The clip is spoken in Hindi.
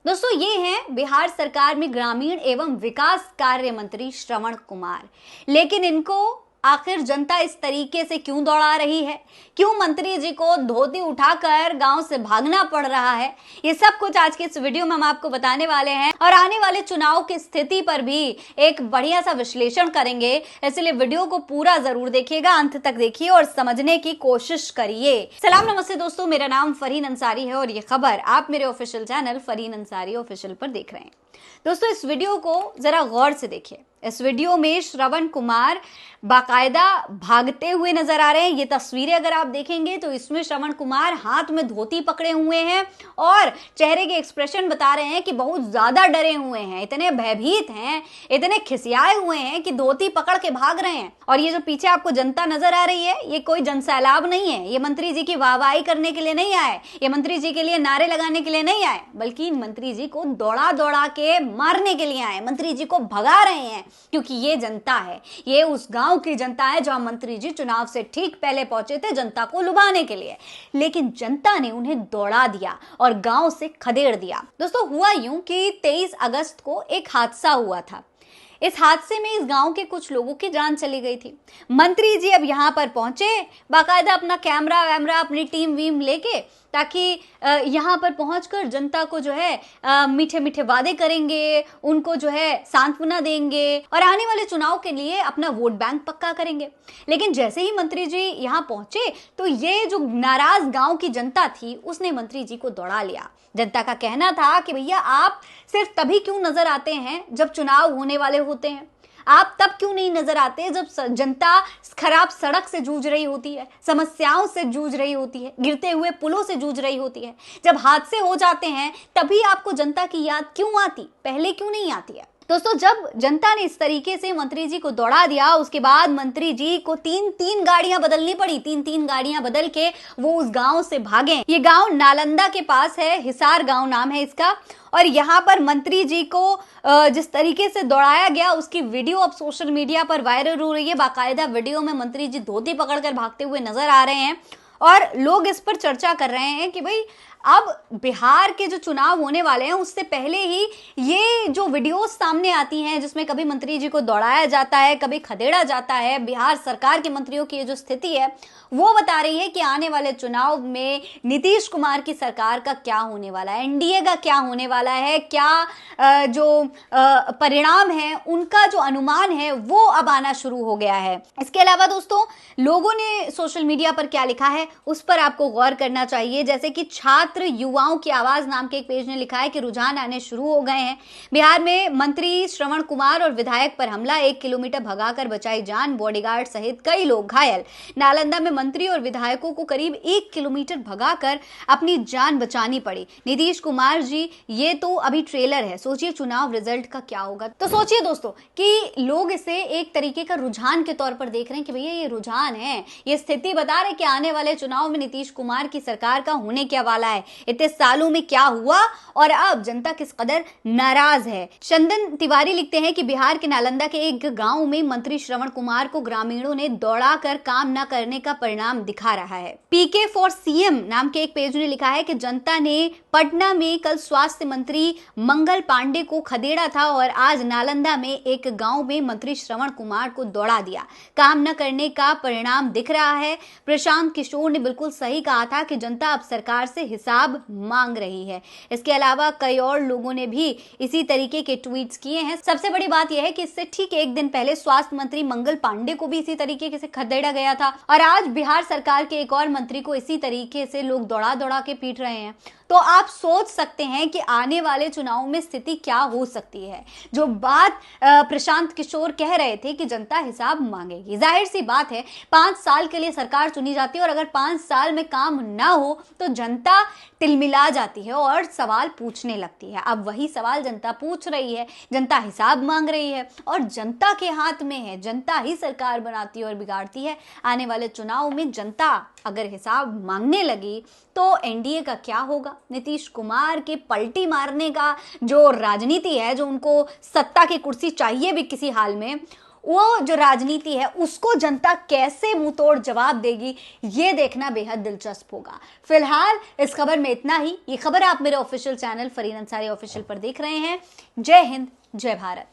दोस्तों ये हैं बिहार सरकार में ग्रामीण एवं विकास कार्य मंत्री श्रवण कुमार। लेकिन इनको आखिर जनता इस तरीके से क्यों दौड़ा रही है, क्यों मंत्री जी को धोती उठाकर गांव से भागना पड़ रहा है, ये सब कुछ आज के इस वीडियो में हम आपको बताने वाले हैं और आने वाले चुनाव की स्थिति पर भी एक बढ़िया सा विश्लेषण करेंगे। इसलिए वीडियो को पूरा जरूर देखिएगा, अंत तक देखिए और समझने की कोशिश करिए। सलाम नमस्ते दोस्तों, मेरा नाम फरहीन अंसारी है और ये खबर आप मेरे official channel Farheen Ansari official पर देख रहे हैं। दोस्तों इस वीडियो को जरा गौर से देखिए। इस वीडियो में श्रवण कुमार बाकायदा भागते हुए नजर आ रहे हैं। ये तस्वीरें अगर आप देखेंगे तो इसमें श्रवण कुमार हाथ में धोती पकड़े हुए हैं और चेहरे के एक्सप्रेशन बता रहे हैं कि बहुत ज्यादा डरे हुए हैं, इतने भयभीत हैं, इतने खिसियाए हुए हैं कि धोती पकड़ के भाग रहे हैं। और ये जो पीछे आपको जनता नजर आ रही है, ये कोई जनसैलाब नहीं है। ये मंत्री जी की वाहवाही करने के लिए नहीं आए, ये मंत्री जी के लिए नारे लगाने के लिए नहीं आए, बल्कि मंत्री जी को दौड़ा दौड़ा के मारने के लिए आए। मंत्री जी को भगा रहे हैं क्योंकि ये जनता है, ये उस गांव की जनता है जहां मंत्री जी चुनाव से ठीक पहले पहुंचे थे जनता को लुभाने के लिए। लेकिन जनता ने उन्हें दौड़ा दिया और गांव से खदेड़ दिया। दोस्तों हुआ यूं कि 23 अगस्त को एक हादसा हुआ था। इस हादसे में इस गांव के कुछ लोगों की जान चली गई थी। मंत्री जी अब यहां पर पहुंचे, बाकायदा अपना कैमरा वैमरा अपनी टीम वीम लेके, ताकि यहाँ पर पहुंचकर जनता को जो है मीठे मीठे वादे करेंगे, उनको जो है सांत्वना देंगे और आने वाले चुनाव के लिए अपना वोट बैंक पक्का करेंगे। लेकिन जैसे ही मंत्री जी यहाँ पहुंचे तो ये जो नाराज गांव की जनता थी उसने मंत्री जी को दौड़ा लिया। जनता का कहना था कि भैया आप सिर्फ तभी क्यों नजर आते हैं जब चुनाव होने वाले होते हैं, आप तब क्यों नहीं नजर आते जब जनता खराब सड़क से जूझ रही होती है, समस्याओं से जूझ रही होती है, गिरते हुए पुलों से जूझ रही होती है। जब हादसे हो जाते हैं तभी आपको जनता की याद क्यों आती, पहले क्यों नहीं आती है। दोस्तों जब जनता ने इस तरीके से मंत्री जी को दौड़ा दिया, उसके बाद मंत्री जी को तीन गाड़ियां बदलनी पड़ी। तीन गाड़ियां बदल के वो उस गांव से भागे। ये गांव नालंदा के पास है, हिसार गांव नाम है इसका। और यहाँ पर मंत्री जी को जिस तरीके से दौड़ाया गया उसकी वीडियो अब सोशल मीडिया पर वायरल हो रही है। बाकायदा वीडियो में मंत्री जी धोती पकड़कर भागते हुए नजर आ रहे हैं और लोग इस पर चर्चा कर रहे हैं कि भाई अब बिहार के जो चुनाव होने वाले हैं उससे पहले ही ये जो वीडियोस सामने आती हैं जिसमें कभी मंत्री जी को दौड़ाया जाता है, कभी खदेड़ा जाता है, बिहार सरकार के मंत्रियों की ये जो स्थिति है वो बता रही है कि आने वाले चुनाव में नीतीश कुमार की सरकार का क्या होने वाला है, एनडीए का क्या होने वाला है, क्या जो परिणाम है उनका जो अनुमान है वो अब आना शुरू हो गया है। इसके अलावा दोस्तों लोगों ने सोशल मीडिया पर क्या लिखा है उस पर आपको गौर करना चाहिए। जैसे कि छात्र युवाओं की आवाज नाम के एक पेज ने लिखा है कि रुझान आने शुरू हो गए हैं। बिहार में मंत्री श्रवण कुमार और विधायक पर हमला, 1 किलोमीटर भगाकर बचाई जान, बॉडीगार्ड सहित कई लोग घायल। नालंदा में मंत्री और विधायकों को करीब 1 किलोमीटर भगाकर अपनी जान बचानी पड़ी। नीतीश कुमार जी ये तो अभी ट्रेलर है, सोचिए चुनाव रिजल्ट का क्या होगा। तो सोचिए दोस्तों कि लोग इसे एक तरीके का रुझान के तौर पर देख रहे हैं कि भैया ये रुझान है, ये स्थिति बता रहे कि आने वाले चुनाव में नीतीश कुमार की सरकार का होने क्या वाला है, इतने सालों में क्या हुआ और अब जनता किस कदर नाराज है। चंदन तिवारी लिखते हैं कि बिहार के नालंदा के एक गांव में मंत्री श्रवण कुमार को ग्रामीणों ने दौड़ाकर काम न करने का परिणाम दिखा रहा है। पीके फॉर सीएम नाम के एक पेज ने लिखा है कि जनता ने पटना में कल स्वास्थ्य मंत्री मंगल पांडे को खदेड़ा था और आज नालंदा में एक गांव में मंत्री श्रवण कुमार को दौड़ा दिया, काम न करने का परिणाम दिख रहा है। प्रशांत किशोर ने बिल्कुल सही कहा था कि जनता अब सरकार से हिसाब मांग रही है। इसके अलावा कई और लोगों ने भी इसी तरीके के ट्वीट्स किए हैं। सबसे बड़ी बात यह है कि इससे ठीक एक दिन पहले स्वास्थ्य मंत्री मंगल पांडे को भी इसी तरीके से खदेड़ा गया था और आज बिहार सरकार के एक और मंत्री को इसी तरीके से लोग दौड़ा दौड़ा के पीट रहे हैं। तो आप सोच सकते हैं कि आने वाले चुनाव में स्थिति क्या हो सकती है। जो बात प्रशांत किशोर कह रहे थे कि जनता हिसाब मांगेगी, जाहिर सी बात है 5 साल के लिए सरकार चुनी जाती है और अगर 5 साल में काम ना हो तो जनता तिलमिला जाती है और सवाल पूछने लगती है। अब वही सवाल जनता पूछ रही है, जनता हिसाब मांग रही है और जनता के हाथ में है, जनता ही सरकार बनाती है और बिगाड़ती है। आने वाले चुनाव में जनता अगर हिसाब मांगने लगी तो एनडीए का क्या होगा। नीतीश कुमार के पलटी मारने का जो राजनीति है, जो उनको सत्ता की कुर्सी चाहिए भी किसी हाल में, वो जो राजनीति है उसको जनता कैसे मुंह तोड़ जवाब देगी, ये देखना बेहद दिलचस्प होगा। फिलहाल इस खबर में इतना ही। ये खबर आप मेरे official channel Fareen Ansari official पर देख रहे हैं। जय हिंद, जय भारत।